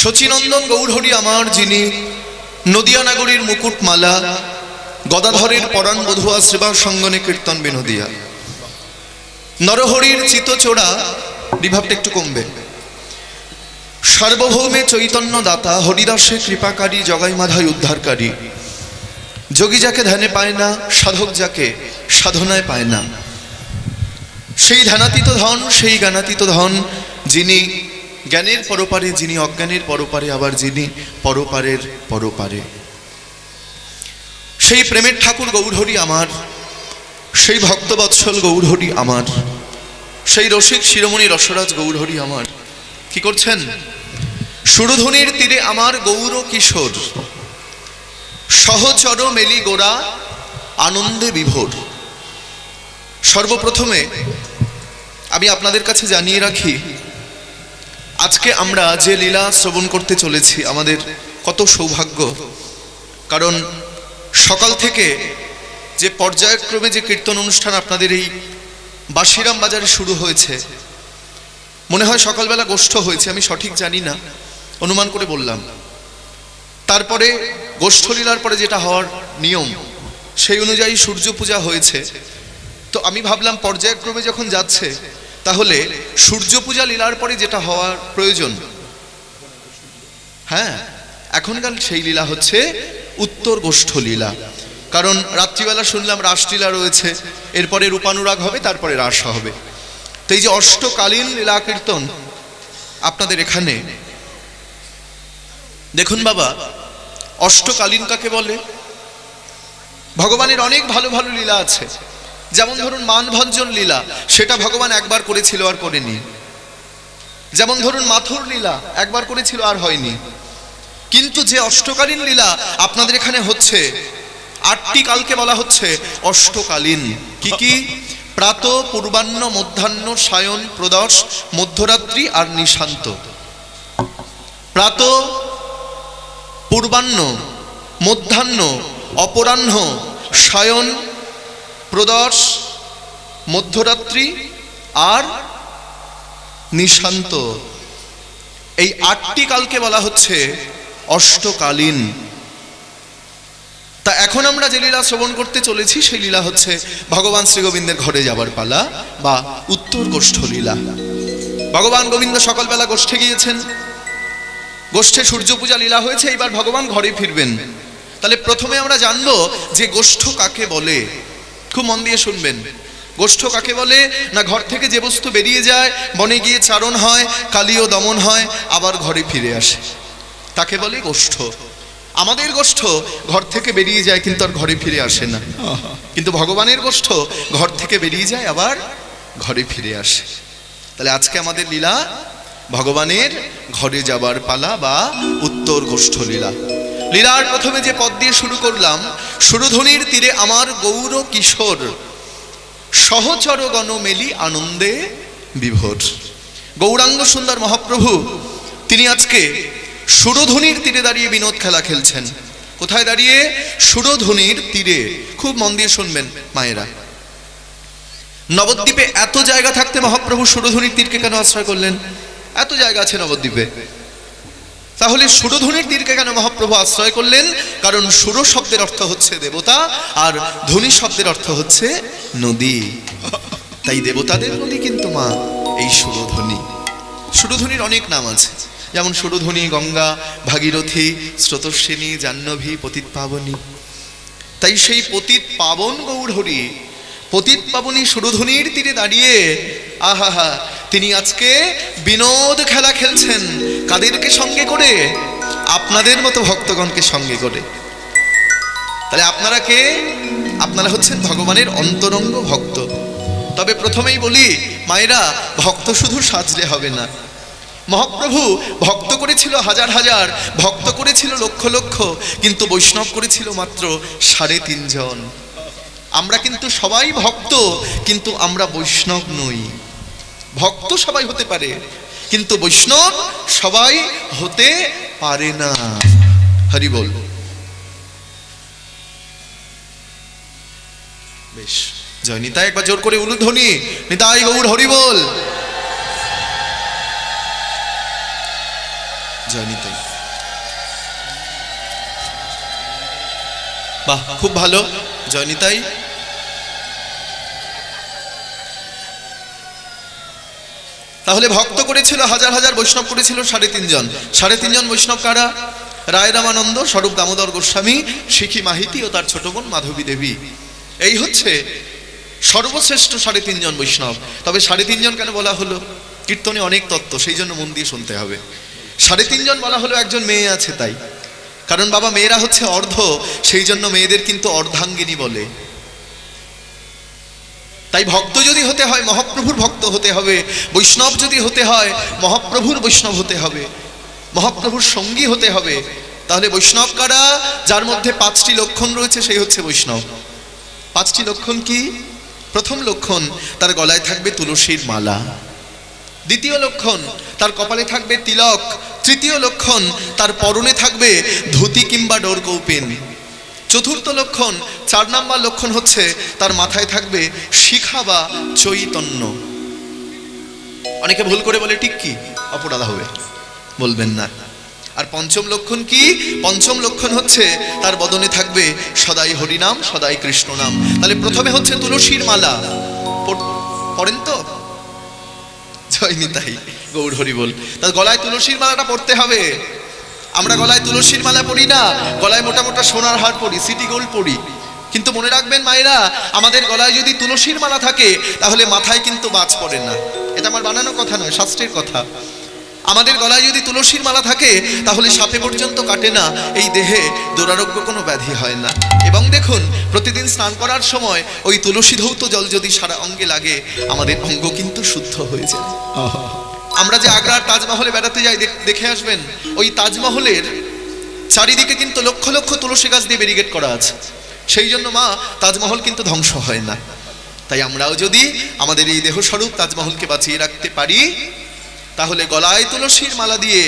শচীনন্দন গৌরহরি আমার, যিনি নদিয়া নগরীর মুকুটমালা গদাধরের পরাণ বধুয়া শ্রীবা সঙ্গনে কীর্তন বিনোদিয়া নরহরির চিতচোড়া, রিভাবটা একটু কমবে, সার্বভৌমে চৈতন্য দাতা, হরিদাসে কৃপাকারী, জগাই মাধায় উদ্ধারকারী, যোগী যাকে ধ্যানে পায় না, সাধক যাকে সাধনায় পায় না, সেই ধ্যানাতীত ধন, সেই জ্ঞানাতীত ধন, যিনি জ্ঞানের পরপারে, যিনি অজ্ঞানের পরপারে, আবার যিনি পরপারের পরপারে, সেই প্রেমের ঠাকুর গৌরহরি আমার, সেই ভক্তবৎসল গৌরহরি আমার, সেই রসিক শিরোমণি রসরাজ গৌরহরি আমার। কি করছেন? সুরধুনির তীরে আমার গৌর কিশোর, সহচর মেলি গোড়া আনন্দে বিভোর। সর্বপ্রথমে আমি আপনাদের কাছে জানিয়ে রাখি, আজকে আমরা যে লীলা শ্রবণ করতে চলেছি আমাদের কত সৌভাগ্য। কারণ সকাল থেকে যে পর্যায়ক্রমে যে কীর্তন অনুষ্ঠান আপনাদের এই বাসিরাম বাজারে শুরু হয়েছে, মনে হয় সকালবেলা গোষ্ঠ হয়েছে, আমি সঠিক জানি না, অনুমান করে বললাম। তারপরে গোষ্ঠলীলার পরে যেটা হওয়ার নিয়ম, সেই অনুযায়ী সূর্য পূজা হয়েছে। তো আমি ভাবলাম পর্যায়ক্রমে যখন যাচ্ছে, তাহলে সূর্য পূজা লীলার পরে যেটা হওয়ার প্রয়োজন, হ্যাঁ, এখনকার সেই লীলা হচ্ছে উত্তর গোষ্ঠ লীলা। কারণ রাত্রিবেলা শুনলাম রাসলীলা রয়েছে, এরপরে রূপানুরাগ হবে, তারপরে রাস হবে। তো এই যে অষ্টকালীন লীলা কীর্তন আপনাদের এখানে দেখুন বাবা, অষ্টকালীন কাকে বলে? ভগবানের অনেক ভালো ভালো লীলা আছে। যেমন ধরুন মানভঞ্জন লীলা, সেটা ভগবান একবার করেছিল আর করেনি। যেমন ধরুন মাথুর লীলা একবার করেছিল আর হয়নি। কিন্তু যে অষ্টকালীন লীলা আপনাদের এখানে হচ্ছে, 8টি কালকে বলা হচ্ছে অষ্টকালীন। কি কি? প্রাত, পূর্বাহ্ন, মধ্যাহ্ন, সায়ন, প্রদোষ, মধ্যরাত্রি আর নিশান্ত। প্রাত, পূর্বাহ্ন, মধ্যাহ্ন, অপরাহ্ন, সায়ন, প্রদোষ, মধ্যরাত্রি আর নিশান্ত। এই 8টি কালকে বলা হচ্ছে অষ্টকালীন। তা এখন আমরা যে লীলা শ্রবণ করতে চলেছি, সেই লীলা হচ্ছে ভগবান শ্রী গোবিন্দের ঘরে যাবার পালা বা উত্তর গোষ্ঠ লীলা। ভগবান গোবিন্দ সকালবেলা গোষ্ঠে গিয়েছেন, গোষ্ঠে সূর্য পূজা লীলা হয়েছে, এবার ভগবান ঘরে ফিরবেন। তাহলে প্রথমে আমরা জানবো যে গোষ্ঠ কাকে বলে। খুব মন দিয়ে শুনবেন। গোষ্ঠ কাকে বলে? না, ঘর থেকে যে বস্তু বেরিয়ে যায়, বনে গিয়ে চারণ হয়, কালীয় দমন হয়, আবার ঘরে ফিরে আসে, তাকে বলে গোষ্ঠ। আমাদের গোষ্ঠ ঘর থেকে বেরিয়ে যায় কিন্তু আর ঘরে ফিরে আসে না, কিন্তু ভগবানের গোষ্ঠ ঘর থেকে বেরিয়ে যায় আবার ঘরে ফিরে আসে। তাহলে আজকে আমাদের লীলা ভগবানের ঘরে যাবার পালা বা উত্তর গোষ্ঠ লীলা। লীলার প্রথমে যে পদ দিয়ে শুরু করলাম, সুরধুনির তীরে আমার গৌর কিশোর, সহচর গণ মেলি আনন্দে বিভোর। গৌরাঙ্গ সুন্দর মহাপ্রভু তিনি আজকে সুরধুনির তীরে দাঁড়িয়ে বিনোদ খেলা খেলছেন। কোথায় দাঁড়িয়ে? সুরধুনির তীরে। খুব মন দিয়ে শুনবেন মায়েরা। নবদ্বীপে এত জায়গা থাকতে মহাপ্রভু সুরধুনির তীরকে কেন আশ্রয় করলেন? এত জায়গা আছে নবদ্বীপে, তাহলে সুরধুনির তীরকে কেন মহাপ্রভু আশ্রয় করলেন? কারণ সুর শব্দের অর্থ হচ্ছে দেবতা, আর ধুনি শব্দের অর্থ হচ্ছে নদী। তাই দেবতাদের নদী কিন্তু মা এই সুরধুনি। সুরধুনির অনেক নাম আছে, যেমন সুরধুনি, গঙ্গা, ভাগীরথী, স্রোতস্বিনী, জাহ্নবী, পতিত পাবনী। তাই সেই পতিত পাবন গৌরহরি, পতিত পাবনী সুরধুনির তীরে দাঁড়িয়ে আহা, তিনি আজকে বিনোদ খেলা খেলছেন। কাদেরকে সঙ্গে করে? আপনাদের মতো ভক্তগণকে সঙ্গে করে। তাহলে আপনারা কে? আপনারা হচ্ছেন ভগবানের অন্তরঙ্গ ভক্ত। তবে প্রথমেই বলি মায়েরা, ভক্ত শুধু সাজলে হবে না। মহাপ্রভু ভক্ত করেছিল হাজার হাজার, ভক্ত করেছিল লক্ষ লক্ষ, কিন্তু বৈষ্ণব করেছিল মাত্র 3.5 জন। আমরা কিন্তু সবাই ভক্ত, কিন্তু আমরা বৈষ্ণব নই। ভক্ত সবাই হতে পারে, কিন্তু বৈষ্ণব সবাই হতে পারে না। হরি বল। বেশ, জয় নিতাই। একবার জোর করে উলুধ্বনি, নিতাই গৌর হরি বল। জয় নিতাই। বাহ, খুব ভালো, জয় নিতাই। তাহলে ভক্ত করেছিল হাজার হাজার, বৈষ্ণব করেছিল 3.5 জন। 3.5 জন বৈষ্ণব কারা? রায় রামানন্দ, স্বরূপ দামোদর গোস্বামী, শিখি মাহিতি ও তার ছোট বোন মাধবী দেবী। এই হচ্ছে সর্বশ্রেষ্ঠ 3.5 জন বৈষ্ণব। তবে 3.5 জন কেন বলা হলো? কীর্তনে অনেক তত্ত্ব, সেই জন্য মন দিয়ে শুনতে হবে। 3.5 জন বলা হলো, একজন মেয়ে আছে তাই। কারণ বাবা, মেয়েরা হচ্ছে অর্ধ, সেই জন্য মেয়েদের কিন্তু অর্ধাঙ্গিনী বলে। তাই ভক্ত যদি হতে হয় মহাপ্রভুর ভক্ত হতে হবে, বৈষ্ণব যদি হতে হয় মহাপ্রভুর বৈষ্ণব হতে হবে, মহাপ্রভুর সঙ্গী হতে হবে। তাহলে বৈষ্ণব কারা? যার মধ্যে 5টি লক্ষণ রয়েছে, সেই হচ্ছে বৈষ্ণব। 5টি লক্ষণ কি? প্রথম লক্ষণ, তার গলায় থাকবে তুলসীর মালা। দ্বিতীয় লক্ষণ, তার কপালে থাকবে তিলক। তৃতীয় লক্ষণ, তার পরনে থাকবে ধুতি কিংবা ডোরকৌপিন। চতুর্থ লক্ষণ, 4 নম্বর লক্ষণ হচ্ছে তার মাথায় থাকবে শিখা বা চৈতন্য। অনেকে ভুল করে বলে টিক্কি, অপরাধ হবে, বলবেন না। আর পঞ্চম লক্ষণ কি? পঞ্চম লক্ষণ হচ্ছে তার বদনে থাকবে সদাই হরিনাম, সদাই কৃষ্ণ নাম। তাহলে প্রথমে হচ্ছে তুলসীর মালা, পড়েন তো? জয় নিতাই, গৌর হরি বল। তার গলায় তুলসীর মালাটা পড়তে হবে। আমরা গলায় তুলসীর মালা পড়ি না, গলায় মোটা মোটা সোনার হার পড়ি, সিটি গোল্ড পড়ি। কিন্তু মনে রাখবেন মায়েরা, আমাদের গলায় যদি তুলসীর মালা থাকে তাহলে মাথায় কিন্তু বাজ পড়ে না। এটা আমার বানানো কথা নয়, শাস্ত্রের কথা। আমাদের গলায় যদি তুলসীর মালা থাকে তাহলে সাপে পর্যন্ত কাটে না, এই দেহে দুরারোগ্য কোনো ব্যাধি হয় না। এবং দেখুন, প্রতিদিন স্নান করার সময় ওই তুলসী ধৌত জল যদি সারা অঙ্গে লাগে, আমাদের অঙ্গ কিন্তু শুদ্ধ হয়ে যায়। আমরা যে আগ্রার তাজমহলে বেড়াতে যাই, দেখে আসবেন, ওই তাজমহলের চারিদিকে কিন্তু লক্ষ লক্ষ তুলসী গাছ দিয়ে ব্যারিকেড করা আছে। সেই জন্য মা, তাজমহল কিন্তু ধ্বংস হয় না। তাই আমরাও যদি আমাদের এই দেহস্বরূপ তাজমহলকে বাঁচিয়ে রাখতে পারি, তাহলে গলায় তুলসীর মালা দিয়ে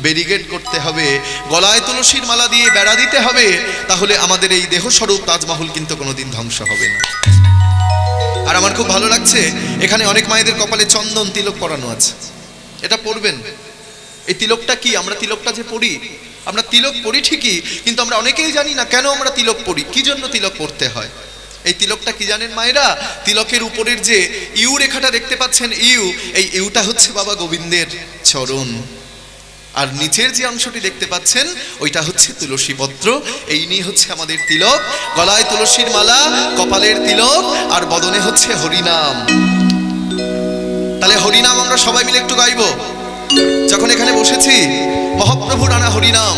ব্যারিকেড করতে হবে, গলায় তুলসীর মালা দিয়ে বেড়া দিতে হবে। তাহলে আমাদের এই দেহস্বরূপ তাজমহল কিন্তু কোনোদিন ধ্বংস হবে না। আর আমার খুব ভালো লাগছে, এখানে অনেক মায়েদের কপালে চন্দন তিলক পরানো আছে। এটা পরবেন। এই তিলকটা কি? আমরা তিলকটা যে পরি, আমরা তিলক পরি ঠিকই, কিন্তু আমরা অনেকেই জানি না কেন আমরা তিলক পরি, কি জন্য তিলক পরতে হয়। এই তিলকটা কি জানেন মায়েরা? তিলকের উপরের যে ইউ রেখাটা দেখতে পাচ্ছেন, এই ইউটা হচ্ছে বাবা গোবিন্দের চরণ। আর নিচের যে অংশটি দেখতে পাচ্ছেন, ওইটা হচ্ছে তুলসী পত্র। এই নিয়ে হচ্ছে আমাদের তিলক। গলায় তুলসীর মালা, কপালের তিলক, আর বদনে হচ্ছে হরিনাম। তাহলে হরিনাম আমরা সবাই মিলে একটু গাইব। যখন এখানে বসেছি, মহাপ্রভুর আনা হরিনাম,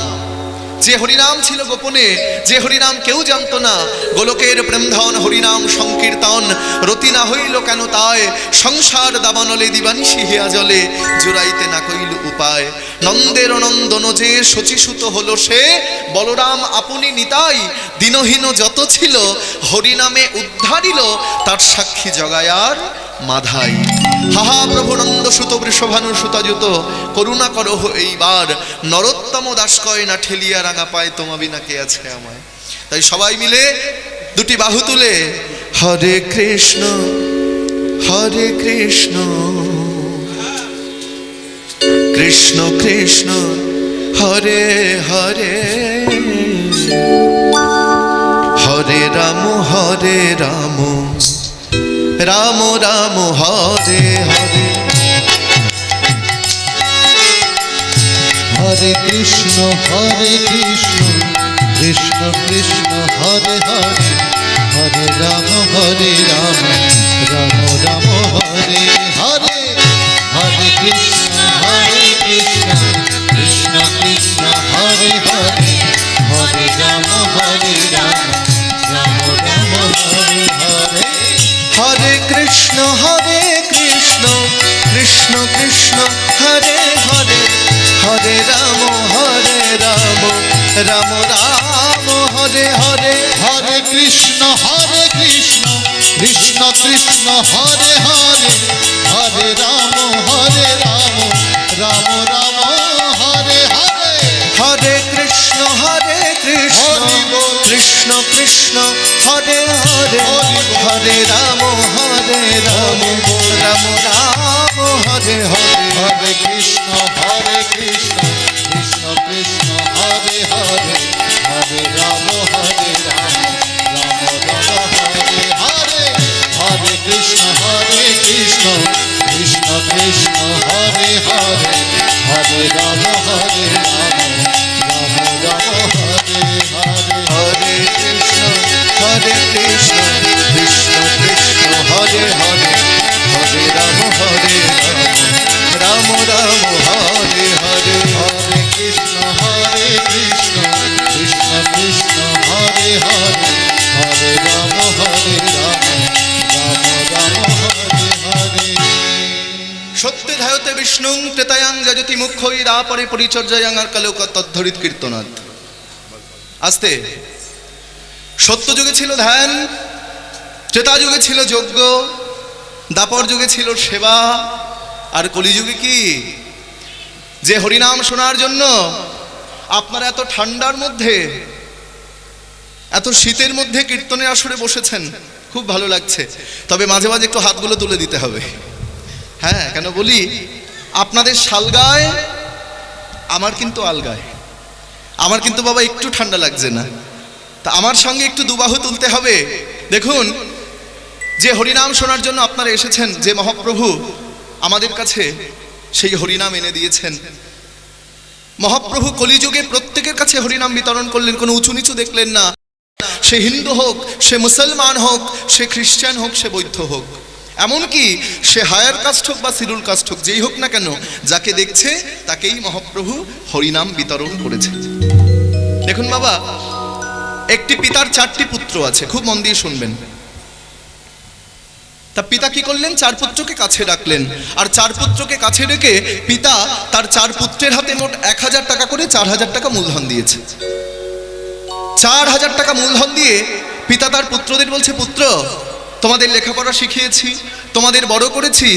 যে হরিনাম ছিল গোপনে, যে হরিনাম কেউ জানত না, গোলকের প্রেমধন হরিনাম সংকীর্তন, রতি না হইল কেন তাই, সংসার দাবানলে দিবানিশি হিয়া জলে, জুড়াইতে না কইল উপায়, নন্দের নন্দন যে শচীসুত হলো সে, বলরাম আপনি নিতাই, দিনহীন যত ছিল হরিনামে উদ্ধারিল, তার সাক্ষী জগায়ার মাধাই। হাহা প্রভু নন্দ সুত বৃষভানু সুতাযুত, করুণা করো এইবার, নরোত্তম দাস কয় না ঠেলিয়া রাঙা পায়, তোমা বিনা কে আছে আমায়। তাই সবাই মিলে দুটি বাহু তুলে হরে কৃষ্ণ কৃষ্ণ কৃষ্ণ হরে হরে, হরে রাম রাম রাম হরে হরে, হরে কৃষ্ণ কৃষ্ণ কৃষ্ণ হরে হরে, হরে রাম রাম রাম হরে হরে, হরে কৃষ্ণ কৃষ্ণ কৃষ্ণ হরে হরে, হরে রাম রাম রাম হরে হরে, হরে কৃষ্ণ কৃষ্ণ কৃষ্ণ হরে হরে, হরে রাম রাম রাম হরে হরে, হরে কৃষ্ণ কৃষ্ণ কৃষ্ণ হরে হরে, হরে রাম রাম রাম হরে হরে, হরে কৃষ্ণ কৃষ্ণ কৃষ্ণ হরে হরে, হরে রাম রাম রাম হরে হরে, হরে কৃষ্ণ কৃষ্ণ কৃষ্ণং ত্রেতায়াং যজতি মুখ্যই রাপরে পরিচর্যায়াং আর কালেও তদ্ধরিত কীর্তনাথ। আস্তে। সত্য যুগে ছিল ধ্যান, ত্রেতা যুগে ছিল যজ্ঞ, দাপর যুগে ছিল সেবা, আর কলিযুগে কি? যে হরিনাম শোনার জন্য আপনারা এত ঠান্ডার মধ্যে, এত শীতের মধ্যে কীর্তনের আসরে বসেছেন, খুব ভালো লাগছে। তবে মাঝে মাঝে একটু হাতগুলো তুলে দিতে হবে। হ্যাঁ, কেন বলি, আপনাদের শালগায়, আমার কিন্তু আলগায়। আমার কিন্তু বাবা একটু ঠান্ডা লাগছে না, তা আমার সঙ্গে একটু দুবাহু তুলতে হবে। দেখুন, যে হরিনাম শোনার জন্য আপনারা এসেছেন, যে মহাপ্রভু আমাদের কাছে সেই হরিনাম এনে দিয়েছেন, মহাপ্রভু কলিযুগে প্রত্যেকের কাছে হরিনাম বিতরণ করলেন, কোনো উঁচু নিচু দেখলেন না। সে হিন্দু হোক, সে মুসলমান হোক, সে খ্রিস্টান হোক, সে বৌদ্ধ হোক, এমনকি সে হায়ার কাস্ট হোক বা সিরুল কাস্ট হোক, যেই হোক না কেন, যাকে দেখছে তাকেই মহাপ্রভু হরিনাম বিতরণ করেছে। দেখুন বাবা, একটি পিতার 4টি পুত্র আছে, খুব মন দিয়ে শুনবেন। তা পিতা কি করলেন? 4 পুত্রকে কাছে ডাকলেন, আর 4 পুত্রকে কাছে ডেকে পিতা তার 4 পুত্রের হাতে মোট 1000 টাকা করে 4000 টাকা মূলধন দিয়েছে। 4000 টাকা মূলধন দিয়ে পিতা তার পুত্রদের বলছে, পুত্র, তোমাদের লেখাপড়া শিখিয়েছি, তোমাদের বড় করেছি,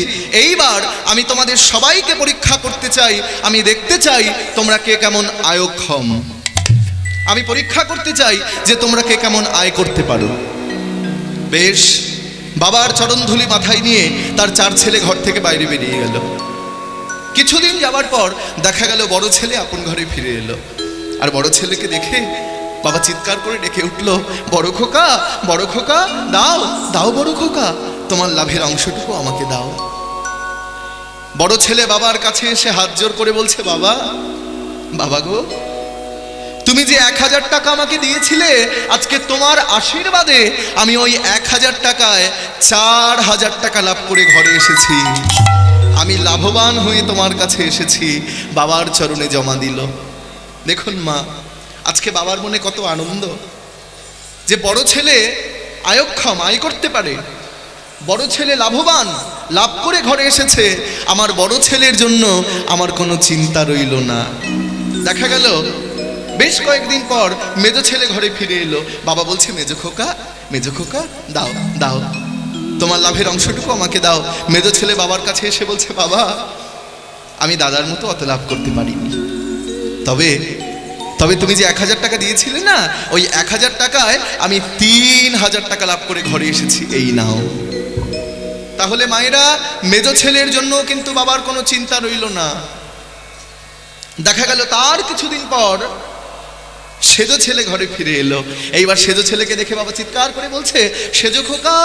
এইবার আমি তোমাদের সবাইকে পরীক্ষা করতে চাই, আমি দেখতে চাই তোমরা কে কেমন আয়ক্ষম, আমি পরীক্ষা করতে চাই যে তোমরা কে কেমন আয় করতে পারো। বেশ, বাবার চরণধুলি মাথায় নিয়ে তার 4 ছেলে ঘর থেকে বাইরে বেরিয়ে গেল। কিছুদিন যাওয়ার পর দেখা গেল বড় ছেলে আপন ঘরে ফিরে এলো, আর বড় ছেলেকে দেখে বাবা চিৎকার করে ডেকে উঠল, বড় খোকা, বড় খোকা, দাও দাও বড় খোকা, তোমার লাভের অংশটুকু আমাকে দাও। বড় ছেলে বাবার কাছে এসে হাত জোর করে বলছে, বাবা, বাবা গো, তুমি যে 1000 টাকা আমাকে দিয়েছিলে, আজকে তোমার আশীর্বাদে আমি ওই 1000 টাকায় 4000 টাকা লাভ করে ঘরে এসেছি। আমি লাভবান হয়ে তোমার কাছে এসেছি। বাবার চরণে জমা দিল। দেখুন মা, আজকে বাবার মনে কত আনন্দ যে বড় ছেলে আয়ক্ষম, আয় করতে পারে, বড় ছেলে লাভবান, লাভ করে ঘরে এসেছে। আমার বড় ছেলের জন্য আমার কোনো চিন্তা রইল না। দেখা গেল বেশ কয়েকদিন পর মেজো ছেলে ঘরে ফিরে এলো। বাবা বলছে, মেজো খোকা, মেজো খোকা, দাও দাও, তোমার লাভের অংশটুকু আমাকে দাও। মেজো ছেলে বাবার কাছে এসে বলছে, বাবা, আমি দাদার মতো অত লাভ করতে পারিনি, তবে তবে তুমি যে 1000 টাকা দিয়েছিলে না, ওই 1000 টাকায় আমি 3000 টাকা লাভ করে ঘরে এসেছি, এই নাও। তাহলে মায়েরা, মেজো ছেলের জন্য কিন্তু বাবার কোনো চিন্তা রইল না। দেখা গেল তার কিছুদিন পর সেজো ছেলে ঘরে ফিরে এলো। এইবার সেজো ছেলেকে দেখে বাবা চিৎকার করে বলছে, সেজো খোকা,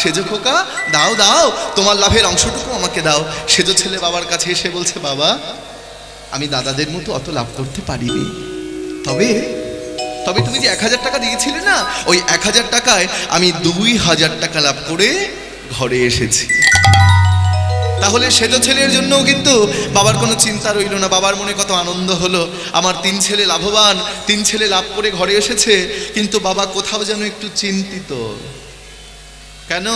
সেজো খোকা, দাও দাও, তোমার লাভের অংশটুকু আমাকে দাও। সেজো ছেলে বাবার কাছে এসে বলছে, বাবা, আমি দাদাদের মতো অত লাভ করতে পারিনি, তবে তবে তুমি যে 1000 টাকা দিয়েছিলে না, ওই 1000 টাকায় আমি 2000 টাকা লাভ করে ঘরে এসেছি। তাহলে সেজো ছেলের জন্যও কিন্তু বাবার কোনো চিন্তা রইল না। বাবার মনে কত আনন্দ হলো, আমার 3 ছেলে লাভবান, 3 ছেলে লাভ করে ঘরে এসেছে। কিন্তু বাবা কোথাও যেন একটু চিন্তিত। কেন?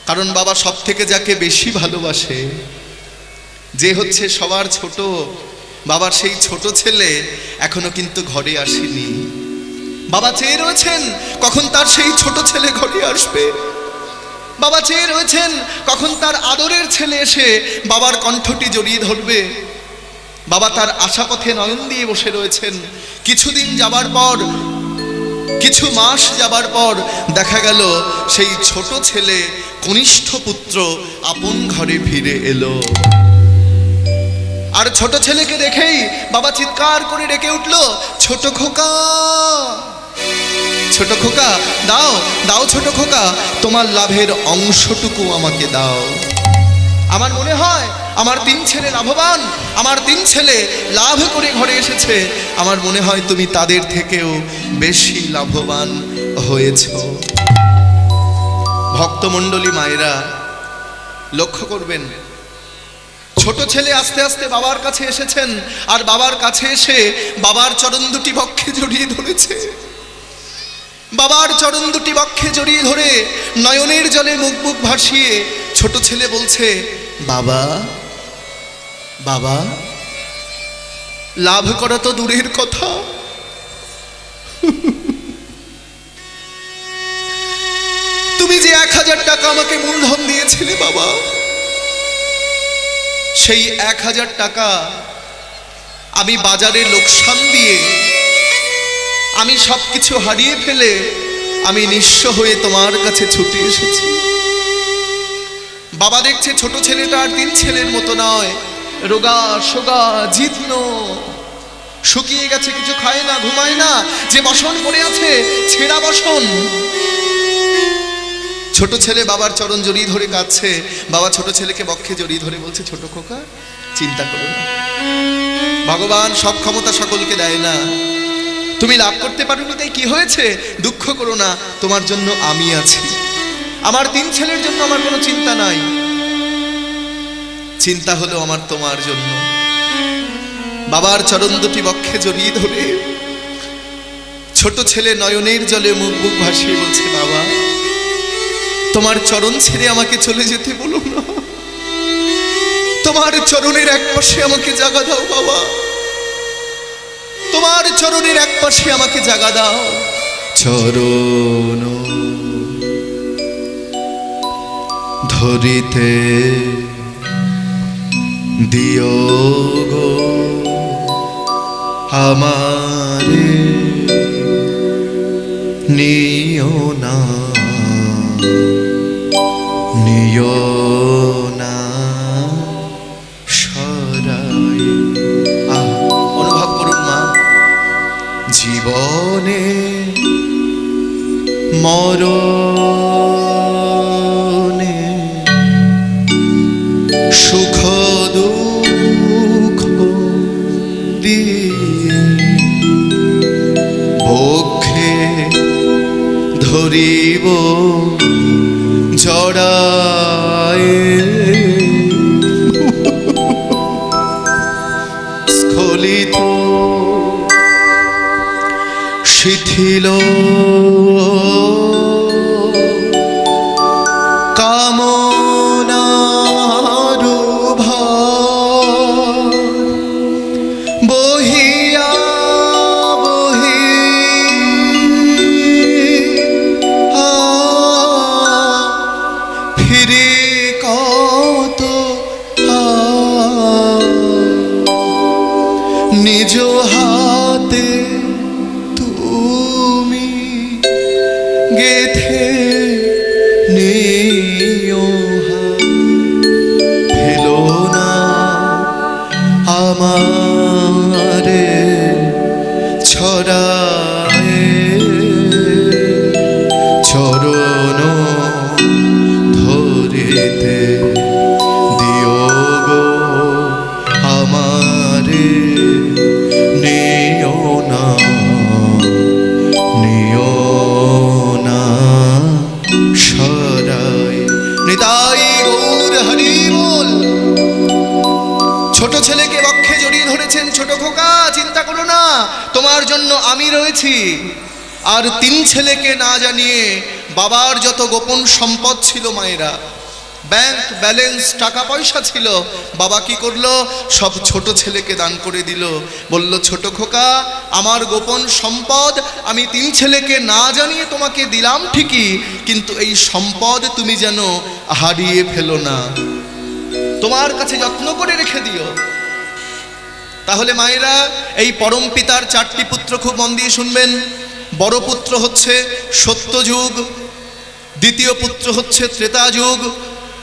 কারণ বাবা সব থেকে যাকে বেশি ভালোবাসে, যে হচ্ছে সবার ছোট, বাবার সেই ছোট ছেলে এখনো কিন্তু ঘরে আসেনি। বাবা চেয়ে রয়েছেন কখন তার সেই ছোট ছেলে ঘরে আসবে। বাবা চেয়ে রয়েছেন কখন তার আদরের ছেলে এসে বাবার কণ্ঠটি জড়িয়ে ধরবে। বাবা তার আশাপথে নয়ন দিয়ে বসে রয়েছেন। কিছুদিন যাবার পর, কিছু মাস যাবার পর দেখা গেল সেই ছোট ছেলে, কনিষ্ঠ পুত্র আপন ঘরে ফিরে এলো। আর ছোট ছেলেকে দেখেই বাবা চিৎকার করে ডেকে উঠল, ছোট খোকা, ছোট খোকা, দাও দাও ছোট খোকা, তোমার লাভের অংশটুকু আমাকে দাও। আমার মনে হয় আমার 3 ছেলে লাভবান, আমার 3 ছেলে লাভ করে ঘরে এসেছে। আমার মনে হয় তুমি তাদের থেকেও বেশি লাভবান হয়েছ। ভক্তমণ্ডলী মায়েরা লক্ষ্য করবেন, ছোট ছেলে আস্তে আস্তে বাবার কাছে এসেছেন, আর বাবার কাছে এসে বাবার চরণ দুটি বক্ষে জড়িয়ে ধরেছে। বাবার চরণ দুটি বক্ষে জড়িয়ে ধরে নয়নের জলে মুখ মুখ ভাসিয়ে ছোট ছেলে বলছে, বাবা, বাবা, লাভ করা তো দূরের কথা, তুমি যে 1000 টাকা আমাকে মূলধন দিয়েছিলে বাবা, সেই 1000 টাকা আমি বাজারে লোকসান দিয়ে, আমি সবকিছু হারিয়ে ফেলে আমি নিঃস্ব হয়ে তোমার কাছে ছুটে এসেছি। বাবা দেখছে ছোট ছেলেটা আর 3 ছেলের মতো নয়, রোগা সোগা জীর্ণ, শুকিয়ে গেছে, কিছু খায় না, ঘুমায় না, যে বসন পড়ে আছে ছেঁড়া বসন। ছোট ছেলে বাবার চরণ জড়িয়ে ধরে কাঁদছে। বাবা ছোট ছেলেকে বক্ষে জড়িয়ে ধরে বলছে, ছোট খোকা, চিন্তা করো না, ভগবান সব ক্ষমতা সকলকে দেয় না, তুমি লাভ করতে পারোনি তাই কি হয়েছে, দুঃখ করো না, তোমার জন্য আমি আছি। আমার 3 ছেলের জন্য আমার কোনো চিন্তা নাই, চিন্তা হলো আমার তোমার জন্য। বাবার চরণ দুটি বক্ষে জড়িয়ে ধরে ছোট ছেলে নয়নের জলে মুখ বুক ভাসিয়ে বলছে, বাবা, তোমার চরণ ছেড়ে আমাকে চলে যেতে বলো না, তোমার চরণের এক পাশে আমাকে জাগা দাও বাবা, তোমার চরণের এক পাশে আমাকে জাগা দাও। চরণ ধরিতে দিও গো আমারে, নিও না, নিও না সরাই। অনুভব করুন মা, জীবনে মরণে সুখ দুঃখ দিয়ে বক্ষে ধরিব জড়ায়, স্খলিত শিথিল কামনার ভার বহিয়া বহি ফিরে কত নিজ হাতে তুমি গেথে নিও, ফেলো না আমারে ছড়ায়, চরণ ধরিতে দিও গো আমারে, নিও না, নিও না সরাই। নিতাই গৌর হরি বল। ছোট ছেলেকে বক্ষে জড়িয়ে ধরেছেন, ছোট খোকা, চিন্তা করো না, তোমার জন্য আমি রয়েছি। আর 3 ছেলেকে না জানিয়ে বাবার যত গোপন সম্পদ ছিল মায়েরা, ব্যাংক ব্যালেন্স, টাকা পয়সা ছিল, বাবা কি করলো, সব ছোট ছেলেকে দান করে দিল। বলল, ছোট খোকা, আমার গোপন সম্পদ আমি 3 ছেলেকে না জানিয়ে তোমাকে দিলাম ঠিকই, কিন্তু এই সম্পদ তুমি যেন হারিয়ে ফেলো না, তোমার কাছে যত্ন করে রেখে দিও। তাহলে মায়েরা, এই পরম পিতার 4টি পুত্র খুব মন দিয়ে শুনবেন। বড় পুত্র হচ্ছে সত্যযুগ, দ্বিতীয় পুত্র হচ্ছে ত্রেতা যুগ,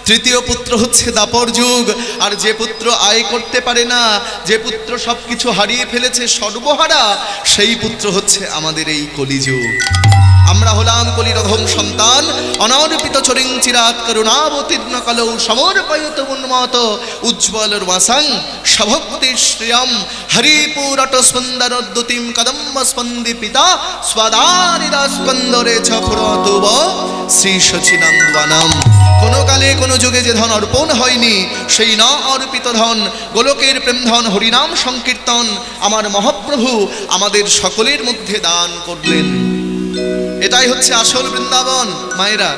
তৃতীয় পুত্র হচ্ছে দাপর যুগ। আর যে পুত্র আয় করতে পারে না, যে পুত্র সবকিছু হারিয়ে ফেলেছে, সর্বহারা, সেই পুত্র হচ্ছে আমাদের এই কলিযুগ। আমরা হলাম কলিরঘম সন্তান, অনর্পিত চরিং চিরাত করুণাবতীর্ণ কলৌ সমর্পয়ত উন্মত উজ্জ্বল রমাসং সভক্তি শ্রিয়ম হরিপুরট সুন্দর দ্যুতিম কদম্ব স্পন্দি পিতা স্বদারিদা স্পন্দরে ছ ফুরতুব শ্রী সচিনন্দনম। কোনো কালে কোনো যুগে যে ধন অর্পণ হয়নি, সেই ন অর্পিত ধন, গোলকের প্রেম ধন, হরিনাম সংকীর্তন আমার মহাপ্রভু আমাদের সকলের মধ্যে দান করলেন। এটাই হচ্ছে আসল বৃন্দাবন মায়েরা।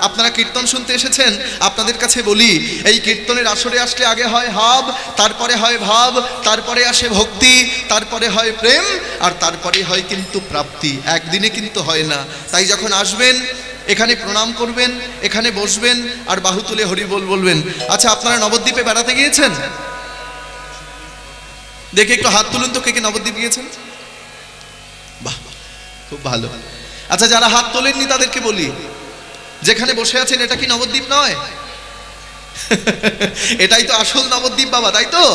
আপনারা কীর্তন শুনতে এসেছেন, আপনাদের কাছে বলি, এই কীর্তনের আসরে আসলে আগে হয় হাব, তারপরে হয় ভাব, তারপরে আসে ভক্তি, তারপরে হয় প্রেম, আর তারপরে হয় কিন্তু প্রাপ্তি। একদিনে কিন্তু হয় না। তাই যখন আসবেন এখানে প্রণাম করবেন, এখানে বসবেন আর বাহু তুলে হরি বল বলবেন। আচ্ছা, আপনারা নবদ্বীপে বেড়াতে গিয়েছেন? দেখে একটু হাত তুলুন তো, কে কে নবদ্বীপ গিয়েছেন? বাহ, খুব ভালো। আচ্ছা, যারা হাত তোলেননি তাদেরকে বলি, যেখানে বসে আছেন এটা কি নবদ্বীপ নয়? এটাই তো আসল নবদ্বীপ বাবা, তাই তো?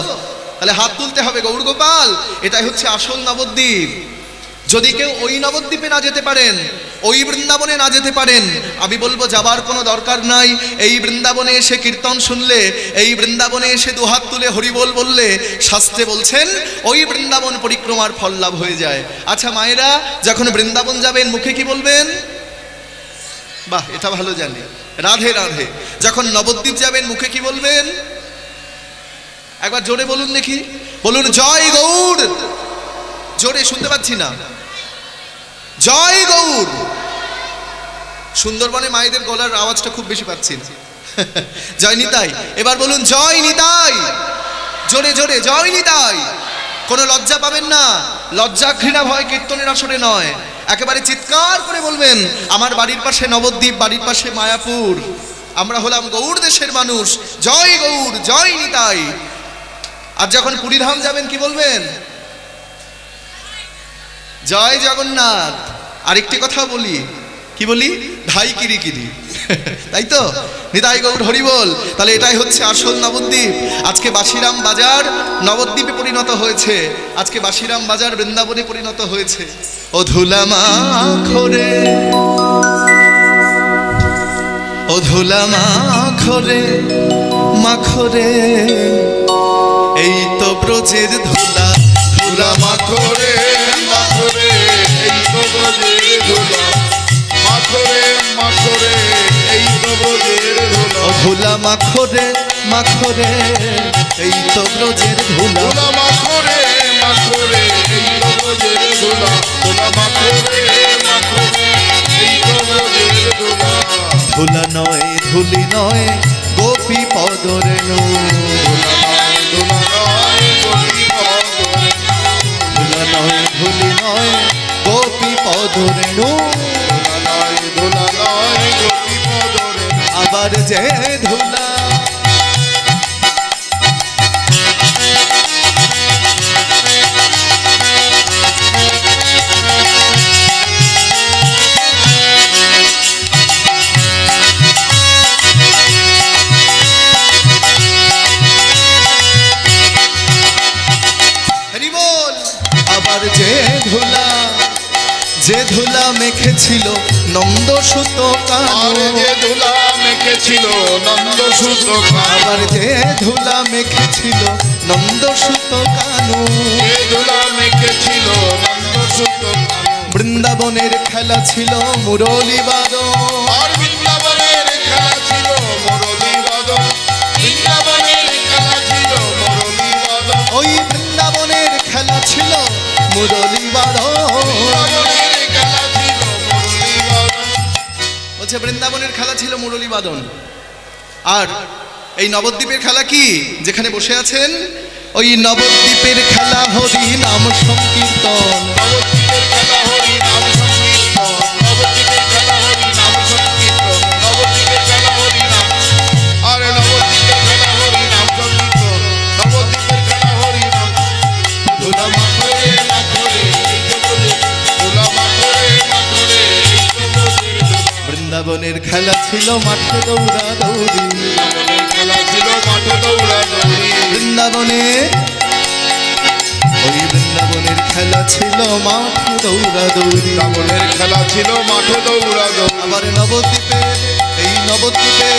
তাহলে হাত তুলতে হবে। গৌরগোপাল, এটাই হচ্ছে আসল নবদ্বীপ। যদি কেউ ওই নবদ্বীপে না যেতে পারেন, ওই বৃন্দাবনে না যেতে পারেন, আমি বলবো যাবার কোনো দরকার নাই। এই বৃন্দাবনে এসে কীর্তন শুনলে, এই বৃন্দাবনে এসে দুহাত তুলে হরিবোল বললে শাস্ত্রে বলছেন ওই বৃন্দাবন পরিক্রমার ফল লাভ হয়ে যায়। আচ্ছা মায়েরা, যখন বৃন্দাবন যাবেন মুখে কি বলবেন? বাহ, এটা ভালো জানি, রাধে রাধে। যখন নবদ্বীপ যাবেন মুখে কি বলবেন? একবার জোরে বলুন দেখি, বলুন জয় গৌর। জোরে, শুনতে পাচ্ছি না। জয় গৌর। সুন্দরবনে মায়েদের গলার আওয়াজটা খুব বেশি পাচ্ছি। জয় নিতাই। এবার বলুন জয় নিতাই। জোরে জোরে, জয় নিতাই। কোনো লজ্জা পাবেন না, লজ্জা ঘৃণা ভয় কীর্তনের আসরে নয়। একেবারে চিৎকার করে বলবেন, আমার বাড়ির পাশে নবদ্বীপ, বাড়ির পাশে মায়াপুর, আমরা হলাম গৌর দেশের মানুষ। জয় গৌর, জয় নিতাই। আর যখন পুরীধাম যাবেন কি বলবেন? জয় জগন্নাথ। আরেকটি কথা বলি, কি বলি? ধাই কিরি কিরি, তাই তো? নিতাই গৌর হরি বল। তাহলে এটাই হচ্ছে আসল নবদ্বীপ। আজকে বাসিরাম বাজার নবদ্বীপে পরিণত হয়েছে, আজকে বাসিরাম বাজার বৃন্দাবনে পরিণত হয়েছে। ও ধুলা মাখরে, ও ধুলা মাখরে মাখরে, এই তো ব্রজের ধুলা। ধুলা মাখরে মাখরে, এই তো ব্রজের ধুলা। মাখরে মাখরে, এই তো ব্রজের ধুলা। ও ধুলা মাখরে মাখরে, এই তো ব্রজের ধুলা। ধুলা মাখরে মাখরে, এই তো ব্রজের ধুলা। ধুলা মাখরে মাখরে, এই তো ব্রজের ধুলা। ধুলা নয় ধুলি নয় গোপী পদরেণু, ধুলা নয় গোপী পদরেণু। ধুলা নয় ধুলি নয় গোপী পদরেণু। ধুলা নয় ধুলা নয় গোপী পদরেণু। আবার যে ধুলা যে ধুলা মেখেছিল নন্দ সুত আর যে ধুলা মেখেছিল নন্দ সুত কানু। আবার যে ধুলা মেখেছিল নন্দ সুত কানু। যে ধুলা মেখেছিল নন্দ সুত কানু। বৃন্দাবনের খেলা ছিল মুরলী বাদন। আর বৃন্দাবনের খেলা ছিল মুরলী বাদন। বৃন্দাবনের খেলা ছিল মুরলী বাদন। ওই বৃন্দাবনের খেলা ছিল মুরলী বাদন। বলছে বৃন্দাবনের খেলা ছিল মুরলী বাদন। আর এই নবদ্বীপের খেলা কি যেখানে বসে আছেন? ওই নবদ্বীপের খেলা হরি নাম সংকীর্তন। নবদ্বীপের খেলা হরি নাম সংকীর্তন। নবদ্বীপের খেলা হরি নাম সংকীর্তন। নবদ্বীপের খেলা হরি নাম। আরে নবদ্বীপের খেলা হরি নাম সংকীর্তন। নবদ্বীপের খেলা হরি নাম। ধুলা মাখরে মাখরে, এই তো ব্রজের। ধুলা মাখরে মাখরে, এই তো ব্রজের। বৃন্দাবনের খেলা ছিল মাঠে দৌড়া দৌড়ি। বৃন্দাবনের খেলা ছিল মাঠে দৌড়া দৌড়ি। বৃন্দাবনে ওই বৃন্দাবনের খেলা ছিল মাঠে দৌড়া দৌড়ি। বৃন্দাবনের খেলা ছিল মাঠে দৌড়া দৌড়ি। আবার নবদ্বীপে, এই নবদ্বীপে,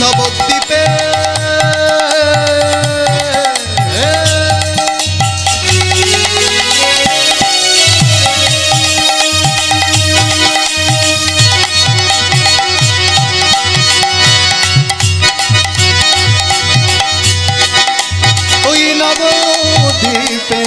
নবদ্বীপে ওই নবদ্বীপে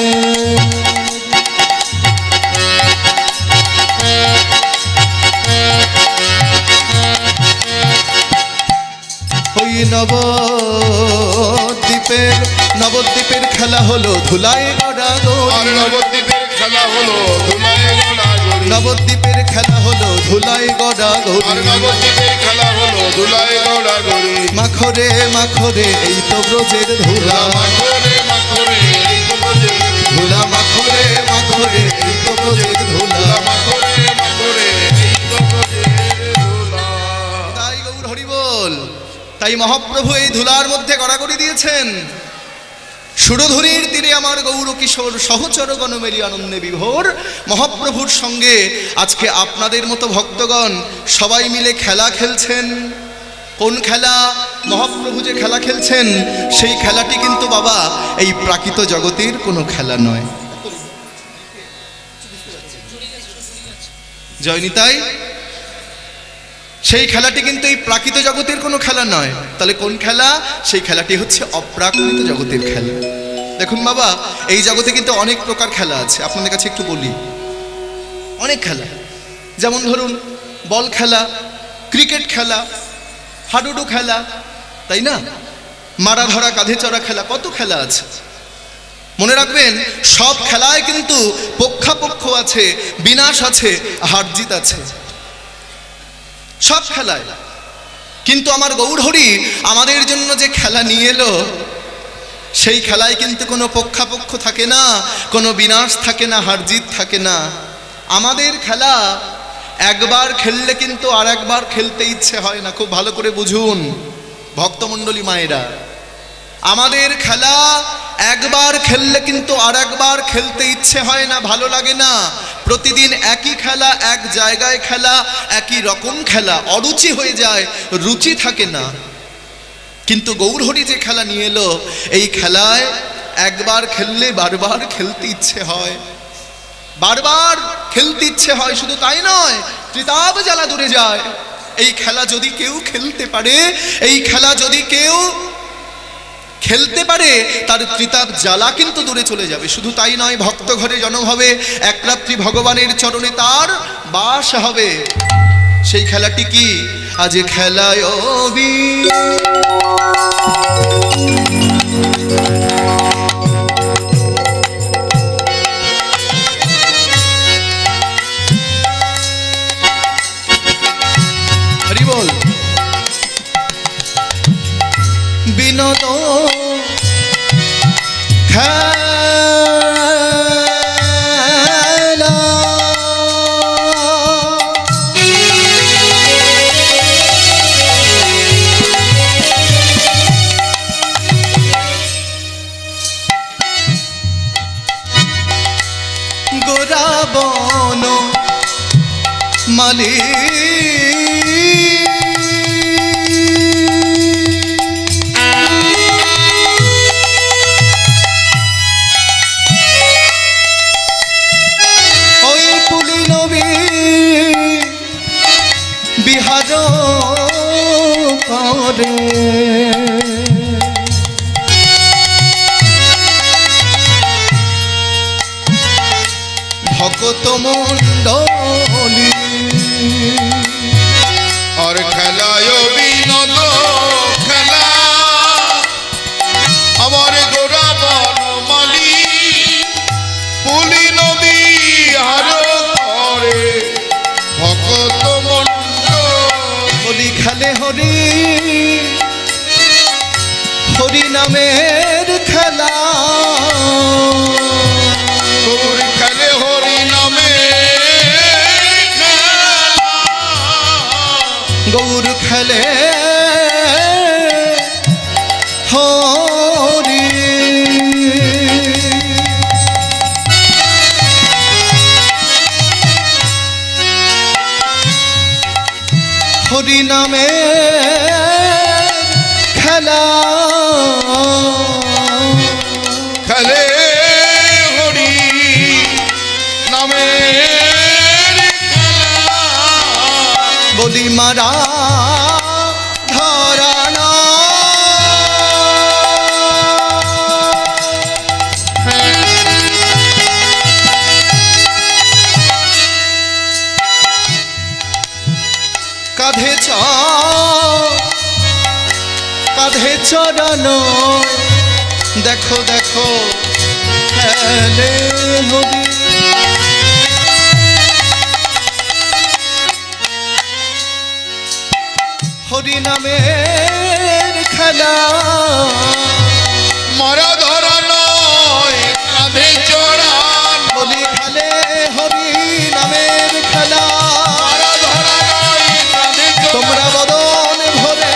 নবদ্বীপের খেলা হলো ধুলায় গড়া আর গড়ি, নবদ্বীপের খেলা হলো ধুলায় গড়াগড়ি, নবদ্বীপের খেলা হলো ধুলায় গড়া আর গড়ি। নবদ্বীপের খেলা হলো ধুলায় গড়াগড়ি। মাখরে মাখরে এই তো ব্রজের ধুলা, মাখরে মাখরে এই তো ব্রজের ধুলা মাখরে মাখরে এই তো ব্রজের ধুলা। ধুলা, মাখরে মাখরে এই তো ব্রজের ধুলা। তাই গৌর হরি বল। তাই মহাপ্রভু এই ধুলার মধ্যে গড়াগড়ি দিয়েছেন। সুরধুরীর তীরে আমার গৌর কিশোর সহচর গণমেরি আনন্দে বিভোর। মহাপ্রভুর সঙ্গে আজকে আপনাদের মতো ভক্তগণ সবাই মিলে খেলা খেলছেন। কোন খেলা? মহাপ্রভু যে খেলা খেলছেন সেই খেলাটি কিন্তু বাবা এই প্রাকৃত জগতের কোনো খেলা নয়। জয়নিতাই, সেই খেলাটি কিন্তু এই প্রাকৃত জগতের কোনো খেলা নয়। তাহলে কোন খেলা? সেই খেলাটি হচ্ছে অপ্রাকৃত জগতের খেলা। দেখুন বাবা, এই জগতে কিন্তু অনেক প্রকার খেলা আছে। আপনাদের কাছে একটু বলি, অনেক খেলা। যেমন ধরুন বল খেলা, ক্রিকেট খেলা, হাডুডু খেলা, তাই না? মারা ধরা, কাঁধে চড়া খেলা, কত খেলা আছে। মনে রাখবেন, সব খেলায় কিন্তু পক্ষাপক্ষ আছে, বিনাশ আছে, হার জিত আছে, সব খেলায়। কিন্তু আমার গৌরহরি আমাদের জন্য যে খেলা নিয়ে এলো, সেই খেলায় কিন্তু কোনো পক্ষাপক্ষ থাকে না, কোনো বিনাশ থাকে না, হার জিত থাকে না। আমাদের খেলা একবার খেললে কিন্তু আর একবার খেলতে ইচ্ছে হয় না। খুব ভালো করে বুঝুন ভক্তমণ্ডলী মায়েরা, আমাদের খেলা একবার খেললে কিন্তু আর একবার খেলতে ইচ্ছে হয় না, ভালো লাগে না। প্রতিদিন একই খেলা, এক জায়গায় খেলা, একই রকম খেলা, অরুচি হয়ে যায়, রুচি থাকে না। কিন্তু গৌরহরি যে খেলা নিয়ে এলো, এই খেলায় একবার খেললে বারবার খেলতে ইচ্ছে হয়, বারবার খেলতে ইচ্ছে হয়। শুধু তাই নয়, ত্রিতাব জ্বালা দূরে যায়। এই খেলা যদি কেউ খেলতে পারে, এই খেলা যদি কেউ খেলতে পারে, তার ত্রিতাপ জ্বালা কিন্তু দূরে চলে যাবে। শুধু তাই নয়, ভক্ত ঘরে জন্ম হবে, এক রাত্রি ভগবানের চরণে তার বাস হবে। সেই খেলাটি কি? আজ খেলায় হরি বল। বিনোদ খেলা গোরা বন মালি বিহার করে ভগত মণ্ডলী। আর খেলায় বিনোদ খেলা আমার গোরা বনমালী, পুলিন বিহার করে ভগত হরি খেলে হরি, হরি নামের খেলা, গৌর খেলে হরি নামে খেলা, গৌর খেলে হরি। হরি নামে খেলা, খেলে হরি নামে খেলা, বলি মারা ধরানা। কাঁধে চড়ানো দেখো দেখো খেলে হরি। হরি নামের খেলা মারা ধরা নয় কাঁধে চড়ান, বলি খেলে হরি নামের খেলা। মারা ধরা নয় কাঁধে তোমরা বদন ভরে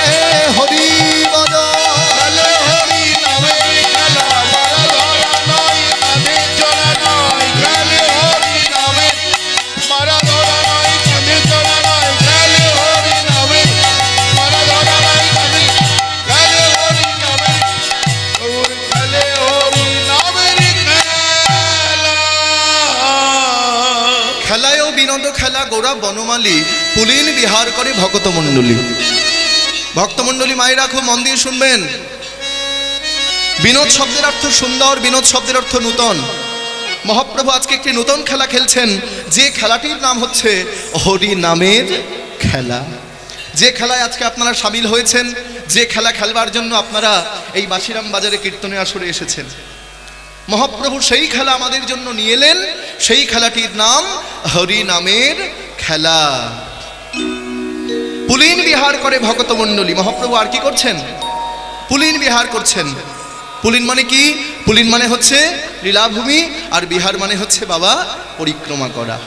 হরি বদন, খেলে হরি নামের খেলা। মারা ধরা নয় কাঁধে চড়া নয়, খেলে হরি নামের। মারা ধরা নয় কাঁধে চড়া নয়, খেলে হরি নামের। মারা ধরা নয় কাঁধে, খেলে হরি নামের। ওর খেলে হরি নামের খেলা। খেলায় বিনোদ খেলা গোরা বনমালী, পুলিন বিহার করে ভক্তমণ্ডলী। ভক্তমণ্ডলী মায়েরা খুব মন দিয়ে শুনবেন। বিনোদ শব্দের অর্থ সুন্দর, বিনোদ শব্দের অর্থ নূতন। মহাপ্রভু আজকে একটি নূতন খেলা খেলছেন, যে খেলাটির নাম হচ্ছে হরি নামের খেলা। যে খেলায় আজকে আপনারা সামিল হয়েছেন, যে খেলা খেলবার জন্য আপনারা এই বাসিরাম বাজারে কীর্তনে আসরে এসেছেন, মহাপ্রভু সেই খেলা আমাদের জন্য নিয়ে এলেন। সেই খেলাটির নাম হরি নামের খেলা। পুলিন বিহার করে ভক্তমণ্ডলী। মহাপ্রভু আর কি করছেন? পুলিন বিহার করছেন। পুলিন মানে কি? পুলিন মানে হচ্ছে লীলাভূমি, আর বিহার মানে হচ্ছে বাবা পরিক্রমা করা।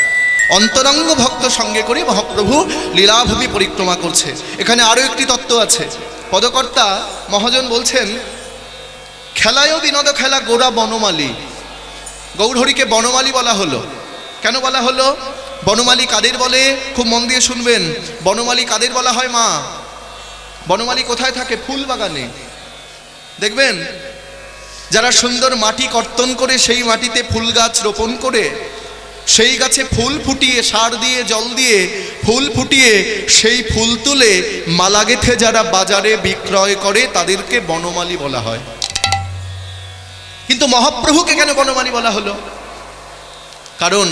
অন্তরঙ্গ ভক্ত সঙ্গে করে মহাপ্রভু লীলাভূমি পরিক্রমা করছে। এখানে আরো একটি তত্ত্ব আছে। পদকর্তা মহাজন বলছেন, খেলায়ও বিনোদ খেলা গোরা বনমালী। গৌরহরিকে বনমালী বলা হলো। কেন বলা হলো? বনমালী কাদের বলে? খুব মন দিয়ে শুনবেন। বনমালী কাদের বলা হয় মা? বনমালী কোথায় থাকে? ফুল বাগানে। দেখবেন যারা সুন্দর মাটি কর্তন করে সেই মাটিতে ফুল গাছ রোপণ করে সেই গাছে ফুল ফুটিয়ে সার দিয়ে জল দিয়ে ফুল ফুটিয়ে সেই ফুল তুলে মালা গেঁথে যারা বাজারে বিক্রয় করে তাদেরকে বনমালী বলা হয়। কিন্তু মহাপ্রভুকে কেন বনমালী বলা হলো? কারণ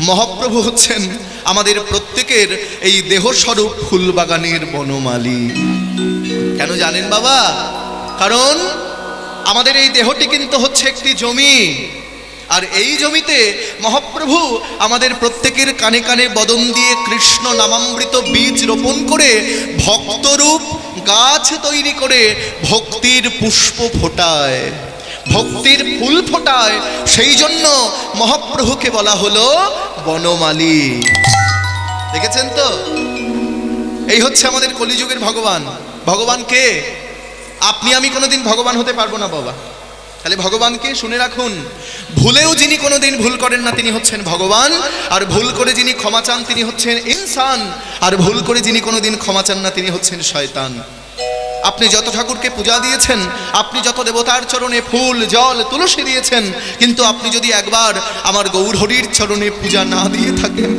মহাপ্রভু হচ্ছেন আমাদের প্রত্যেকের এই দেহস্বরূপ ফুলবাগানের বনমালী। কেন জানেন বাবা? কারণ আমাদের এই দেহটি কিন্তু হচ্ছে একটি জমি, আর এই জমিতে মহাপ্রভু আমাদের প্রত্যেকের কানে কানে বদন দিয়ে কৃষ্ণ নামামৃত বীজ রোপণ করে ভক্তরূপ গাছ তৈরি করে ভক্তির পুষ্প ফোটায়, ভক্তির ফুল ফোটায়। সেই জন্য মহাপ্রভুকে বলা হলো বনমালী। দেখেছেন তো? এই হচ্ছে আমাদের কলিযুগের ভগবান। ভগবান কে? আপনি আমি কোনোদিন ভগবান হতে পারবো না বাবা। তাহলে ভগবানকে শুনে রাখুন, ভুলেও যিনি কোনোদিন ভুল করেন না তিনি হচ্ছেন ভগবান, আর ভুল করে যিনি ক্ষমা চান তিনি হচ্ছেন ইনসান, আর ভুল করে যিনি কোনোদিন ক্ষমা চান না তিনি হচ্ছেন শয়তান। আপনি যত ঠাকুরকে পূজা দিয়েছেন, আপনি যত দেবতার চরণে ফুল জল তুলসী দিয়েছেন, কিন্তু আপনি যদি একবার আমার গৌরহরির চরণে পূজা না দিয়ে থাকেন,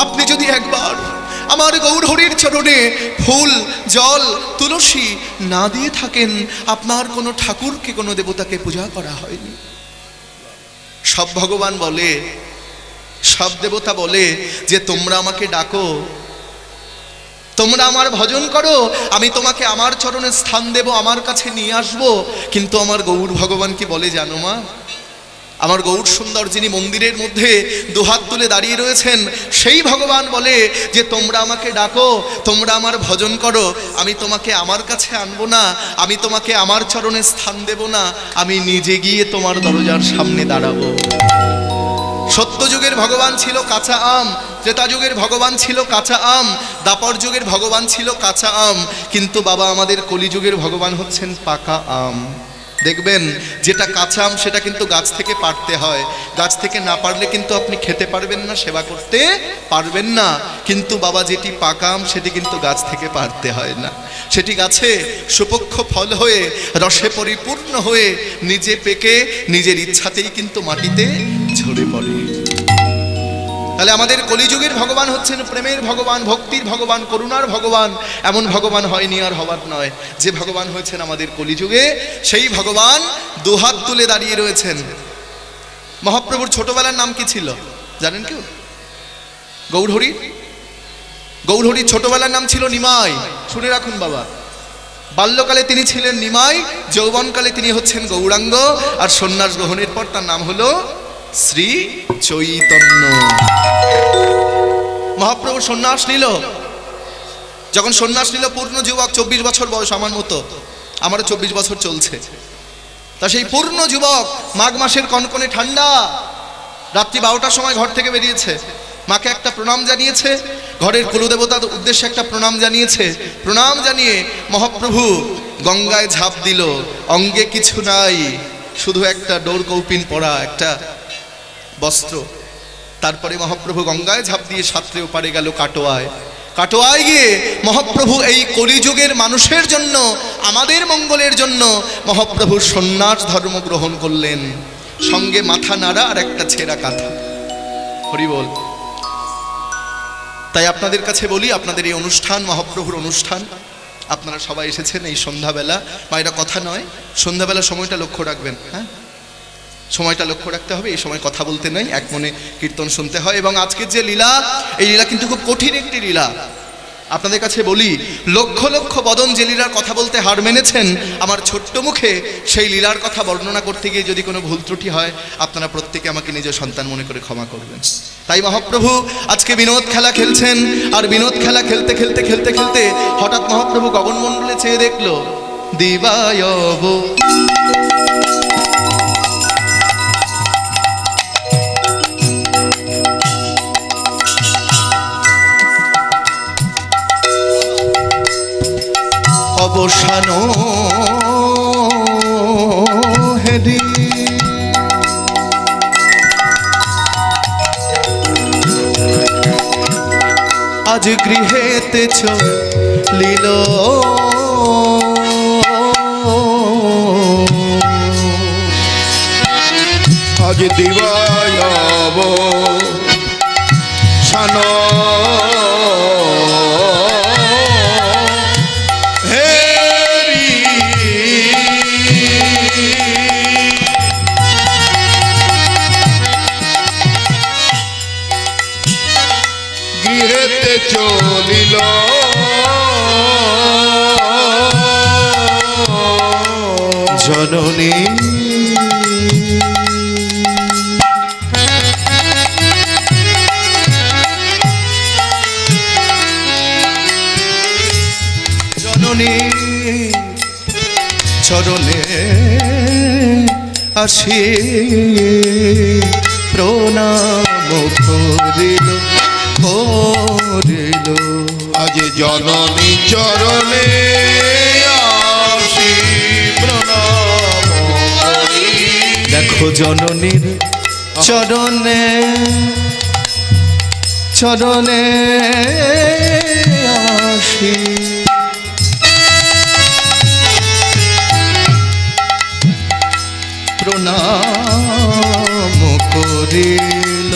আপনি যদি একবার আমার গৌরহরির চরণে ফুল জল তুলসী না দিয়ে থাকেন, আপনার কোনো ঠাকুরকে কোনো দেবতাকে পূজা করা হয়নি। সব ভগবান বলে, সব দেবতা বলে যে তোমরা আমাকে ডাকো, তোমরা আমার ভজন করো, আমি তোমাকে আমার চরণে স্থান দেব, আমার কাছে নিয়ে আসবো। কিন্তু আমার গৌর ভগবান কি বলে জানো মা? আমার গৌর সুন্দর যিনি মন্দিরের মধ্যে দুহাত তুলে দাঁড়িয়ে রয়েছেন, সেই ভগবান বলে যে তোমরা আমাকে ডাকো, তোমরা আমার ভজন করো, আমি তোমাকে আমার কাছে আনবো না, আমি তোমাকে আমার চরণে স্থান দেব না, আমি নিজে গিয়ে তোমার দরজার সামনে দাঁড়াবো। সত্যযুগের ভগবান ছিল কাঁচা আম, ত্রেতা যুগের ভগবান ছিল কাঁচা আম, দাপর যুগের ভগবান ছিল কাঁচা আম, কিন্তু বাবা আমাদের কলিযুগের ভগবান হচ্ছেন পাকা আম। দেখবেন যেটা কাঁচা আম সেটা কিন্তু গাছ থেকে পাড়তে হয়, গাছ থেকে না পারলে কিন্তু আপনি খেতে পারবেন না, সেবা করতে পারবেন না। কিন্তু বাবা যেটি পাকা আম সেটি কিন্তু গাছ থেকে পাড়তে হয় না, সেটি গাছে সুপক্ষ ফল হয়ে রসে পরিপূর্ণ হয়ে নিজে পেকে নিজের ইচ্ছাতেই কিন্তু মাটিতে ঝরে পড়ে। তাহলে আমাদের কলিযুগের ভগবান হচ্ছেন প্রেমের ভগবান, ভক্তির ভগবান, করুণার ভগবান। এমন ভগবান হয়নি আর হবার নয়। যে ভগবান হয়েছেন আমাদের কলিযুগে, সেই ভগবান দুহাত তুলে দাঁড়িয়ে রয়েছেন। মহাপ্রভুর ছোটবেলার নাম কি ছিল জানেন কেউ? গৌরহরি। গৌরহরির ছোটবেলার নাম ছিল নিমাই। শুনে রাখুন বাবা, বাল্যকালে তিনি ছিলেন নিমাই, যৌবনকালে তিনি হচ্ছেন গৌরাঙ্গ, আর সন্ন্যাস গ্রহণের পর তার নাম হলো শ্রী চৈতন্য। মহাপ্রভু সন্ন্যাস নিল। যখন সন্ন্যাস নিল পূর্ণ যুবক, 24 বছর বয়স, আমার মতো, আমারও 24 বছর চলছে। তা সেই পূর্ণ যুবক, মাঘ মাসের কনকনে ঠান্ডা, রাত্রি 12টার সময় ঘর থেকে বেরিয়েছে। মাকে একটা প্রণাম জানিয়েছে, ঘরের কুলদেবতার উদ্দেশ্যে একটা প্রণাম জানিয়েছে। প্রণাম জানিয়ে মহাপ্রভু গঙ্গায় ঝাঁপ দিল। অঙ্গে কিছু নাই, শুধু একটা ডোর কৌপিন পরা একটা বস্ত্র। তারপরে মহাপ্রভু গঙ্গায় ঝাঁপ দিয়ে সাঁতরে ওপারে গেল কাটোয়ায়। কাটোয়ায় গিয়ে মহাপ্রভু এই কলিযুগের মানুষের জন্য, আমাদের মঙ্গলের জন্য মহাপ্রভু সন্ন্যাস ধর্ম গ্রহণ করলেন। সঙ্গে মাথা নাড়া আর একটা ছেঁড়া কাঁথা। হরি বল। তাই আপনাদের কাছে বলি, আপনাদের এই অনুষ্ঠান মহাপ্রভুর অনুষ্ঠান, আপনারা সবাই এসেছেন এই সন্ধ্যাবেলা। মায়েরা কথা নয়, সন্ধ্যাবেলা সময়টা লক্ষ্য রাখবেন। হ্যাঁ, সময়টা লক্ষ্য রাখতে হবে। এই সময় কথা বলতে নেই, এক মনে কীর্তন শুনতে হয়। এবং আজকের যে লীলা, এই লীলা কিন্তু খুব কঠিন একটি লীলা। আপনাদের কাছে বলি, লক্ষ লক্ষ বদন যে লীলার কথা বলতে হার মেনেছেন, আমার ছোট্ট মুখে সেই লীলার কথা বর্ণনা করতে গিয়ে যদি কোনো ভুল ত্রুটি হয়, আপনারা প্রত্যেকে আমাকে নিজের সন্তান মনে করে ক্ষমা করবেন। তাই মহাপ্রভু আজকে বিনোদ খেলা খেলছেন, আর বিনোদ খেলা খেলতে খেলতে খেলতে খেলতে হঠাৎ মহাপ্রভু গগনমণ্ডলে চেয়ে দেখলো দিবায়ব। অবসান হেরি আজ গৃহেতে চলিল, আজ দিবায়ব সান গৃহেতে চলিল জননী। জননী চরণে আসি প্রণাম করিল করিল। আজ জননী চরণে আসি প্রণাম করি। দেখো জননীর চরণে চরণে আসি প্রণাম করিল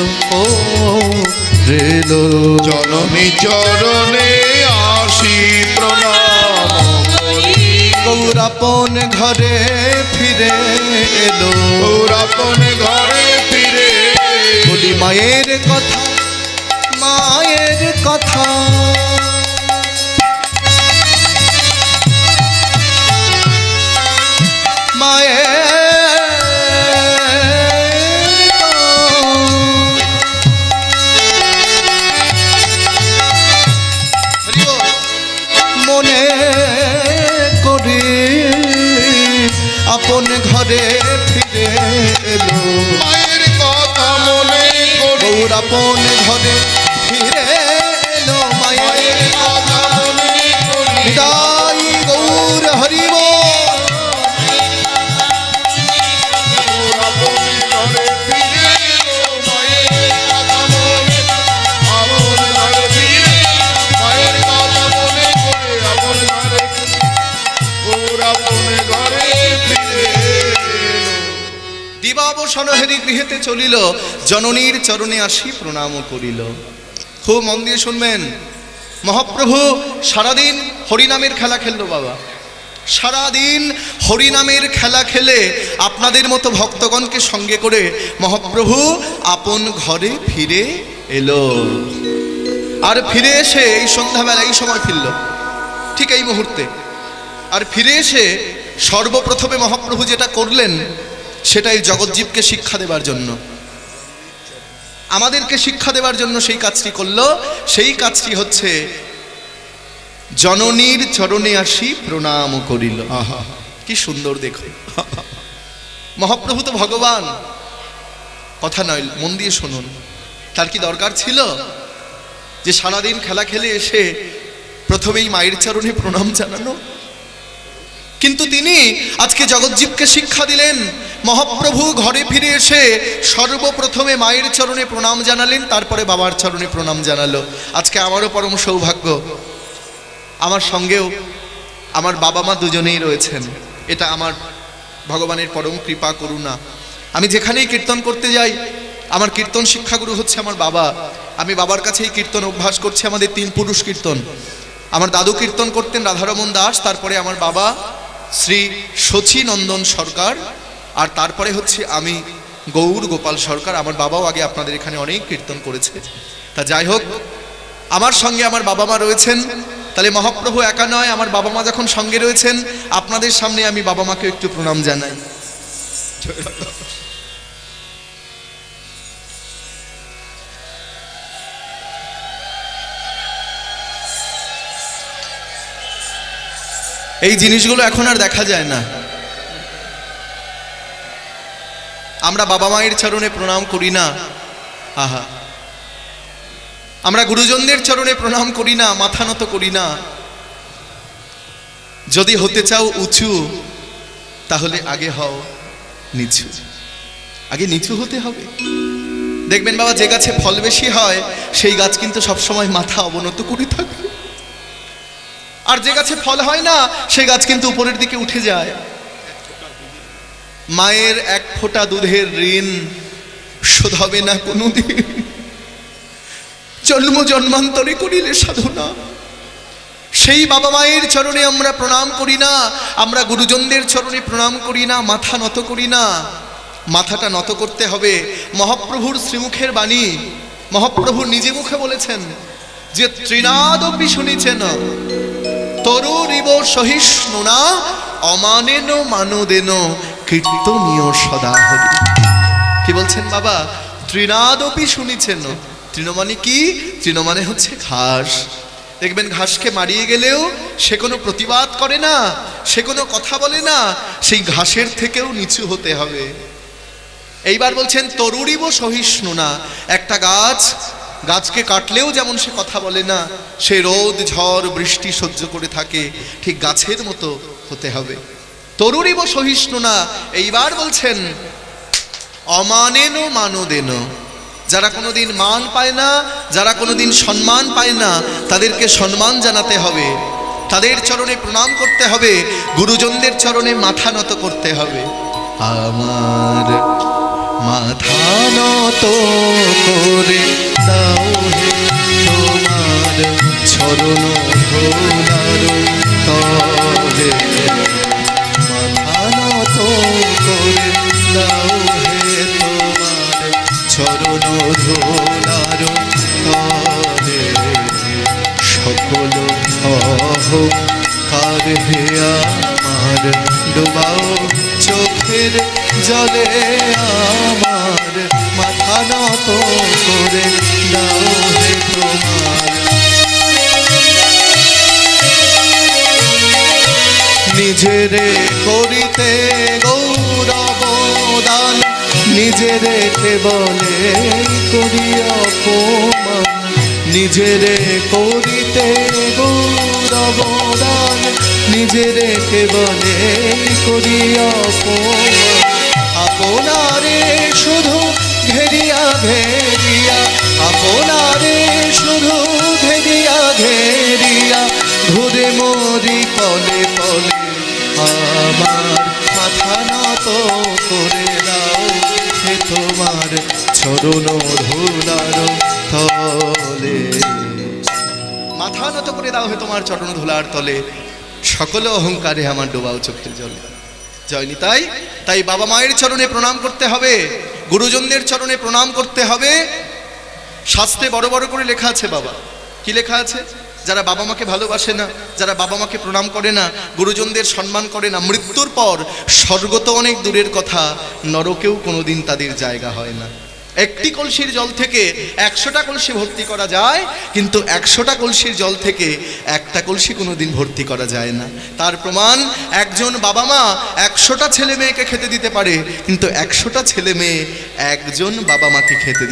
রেল। জননী চরণে আসি প্রণাম করি। গৌরাপন ঘরে ফিরে এলো, গৌরাপন ঘরে ফিরে বলি মায়ের কথা, মায়ের কথা। মায়ের মনে করি আপন ঘরে ফিরে এলো, মায়ের কথা মনে করি। গৌরাপন ঘরে ফিরে এলো, মায়ের কথা মনে করি। নিতাই গৌর হরি বল। গৌরাপন ঘরে ফিরে এলো, মায়ের কথা মনে আপন ঘরে ফিরে। মায়ের কথা মনে করে আপন ঘরে গৌরাপন ঘরে ফিরে এলো। দিবাবসান হেরি গৃহেতে চলিল, জননীর চরণে আসি প্রণাম করিল। খুব মন দিয়ে শুনবেন, মহাপ্রভু সারাদিন হরিনামের খেলা খেললো বাবা। সারাদিন হরিনামের খেলা খেলে আপনাদের মতো ভক্তগণকে সঙ্গে করে মহাপ্রভু আপন ঘরে ফিরে এলো। আর ফিরে এসে এই সন্ধ্যাবেলা এই সময় ফিরল, ঠিক এই মুহূর্তে। আর ফিরে এসে সর্বপ্রথমে মহাপ্রভু যেটা করলেন সেটাই জগৎজীবকে শিক্ষা দেবার জন্য, আমাদেরকে শিক্ষা দেবার জন্য সেই কাজটি করলো। সেই কাজটি হচ্ছে জননীর চরণে আসি প্রণাম করিল। আহা, কি সুন্দর দেখো, মহাপ্রভু তো ভগবান, কথা নয়, মন দিয়ে শুনুন। তার কি দরকার ছিল যে সারাদিন খেলা খেলে এসে প্রথমেই মায়ের চরণে প্রণাম জানানো? কিন্তু তিনি আজকে জগৎজীবকে শিক্ষা দিলেন। মহাপ্রভু ঘরে ফিরে এসে সর্বপ্রথমে মায়ের চরণে প্রণাম জানালেন, তারপরে বাবার চরণে প্রণাম জানালো। আজকে আমারও পরম সৌভাগ্য, আমার সঙ্গেও আমার বাবা মা দুজনেই রয়েছেন। এটা আমার ভগবানের পরম কৃপা করুণা। আমি যেখানেই কীর্তন করতে যাই, আমার কীর্তন শিক্ষাগুরু হচ্ছে আমার বাবা। আমি বাবার কাছেই কীর্তন অভ্যাস করছি। আমাদের 3 পুরুষ কীর্তন। আমার দাদু কীর্তন করতেন রাধারমণ দাস, তারপরে আমার বাবা শ্রী শচীনন্দন সরকার, আর তারপরে হচ্ছে আমি গৌর গোপাল সরকার। আমার বাবাও আগে আপনাদের এখানে অনেক কীর্তন করেছে। তা যাই হোক, আমার সঙ্গে আমার বাবা মা রয়েছেন। তাহলে মহাপ্রভু একা নয়, আমার বাবা মা যখন সঙ্গে রয়েছেন, আপনাদের সামনে আমি বাবা মাকে একটু প্রণাম জানাই। এই জিনিসগুলো এখন আর দেখা যায় না। আমরা বাবা মায়ের চরণে প্রণাম করি না। আহা, আমরা গুরুজনদের চরণে প্রণাম করি না, মাথা নত করি না। যদি হতে চাও উঁচু, তাহলে আগে হও নিচু। আগে নিচু হতে হবে। দেখবেন বাবা, যে গাছে ফল বেশি হয় সেই গাছ কিন্তু সবসময় মাথা অবনত করে থাকে, আর যে গাছে ফল হয় না সেই গাছ কিন্তু উপরের দিকে উঠে যায়। মায়ের 1 ফোঁটা দুধের ঋণ শোধ হবে না কোনোদিন, জন্ম জন্মান্তরে করিলে সাধনা। সেই বাবা মায়ের চরণে আমরা প্রণাম করি না, আমরা গুরুজনদের চরণে প্রণাম করি না, মাথা নত করি না। মাথাটা নত করতে হবে। মহাপ্রভুর শ্রীমুখের বাণী, মহাপ্রভু নিজে মুখে বলেছেন যে ত্রিনাদপি শুনিছেন তরুরিব সহিষ্ণুনা অমানেন মানদেন কীর্তনীয় সদা হরি। কি বলছেন বাবা? ত্রিনাদপি শুনিছেন। তৃণ মানে কি? তৃণ মানে হচ্ছে ঘাস। দেখবেন ঘাসকে মারিয়ে গেলেও সে কোনো প্রতিবাদ করে না, সে কোনো কথা বলে না। সেই ঘাসের থেকেও নিচু হতে হবে। এইবার বলছেন তরুরিব সহিষ্ণুনা। একটা গাছকে কাটলেও যেমন সে কথা বলে না, সে রোদ ঝড় বৃষ্টি সহ্য করে থাকে, ঠিক গাছের মতো হতে হবে। তরুরিব সহিষ্ণুনা। এইবার বলছেন অমানেন মানদেন। যারা কোনোদিন মান পায় না, যারা কোনোদিন সম্মান পায় না, তাদেরকে সম্মান জানাতে হবে, তাদের চরণে প্রণাম করতে হবে, গুরুজনদের চরণে মাথা নত করতে হবে। আমার মাথা নত করে দাও হে তোমার চরণ ধুলার তলে। মাথা নত করে দাও হে তোমার চরণ ধুলার তলে। সকল অহংকার হে আমার ডোবাও চোখের জলে। আমার মাথা নত করে দাও হে তোমার। নিজেরে করিতে গৌরব দান, নিজেরে কেবলে করি অপমান। নিজেরে করিতে গৌরব দান, নিজেরে কেবলে করি অপমান। আপনারে শুধু ঘেরিয়া ঘেরিয়া, আপনারে শুধু ঘেরিয়া ঘেরিয়া ঘুরে মরি পলে পলে। আমার মাথা নত করে দাও হে তোমার চরণ ধুলার তলে। মাথা নত করে দাও হে তোমার চরণ ধুলার তলে। সকল অহংকারে আমার ডোবাও চোখের জলে। জয় নিতাই। তাই বাবা মায়ের চরণে প্রণাম করতে হবে, গুরুজনদের চরণে প্রণাম করতে হবে। শাস্ত্রে বড় বড় করে লেখা আছে বাবা। কি লেখা আছে? যারা বাবা মাকে ভালোবাসে না, যারা বাবা মাকে প্রণাম করে না, গুরুজনদের সম্মান করে না, মৃত্যুর পর স্বর্গ তো অনেক দূরের কথা, নরকেও কোনোদিন তাদের জায়গা হয় না। একটি কলসির জল থেকে 100টা কলসি ভর্তি করা যায়, কিন্তু 100টা কলসির জল থেকে একটা কলসি কোনোদিন ভর্তি করা যায় না। তার প্রমাণ, একজন বাবা মা 100টা ছেলে মেয়েকে খেতে দিতে পারে, কিন্তু 100টা ছেলে মেয়ে একজন বাবা মাকে খেতে দিতে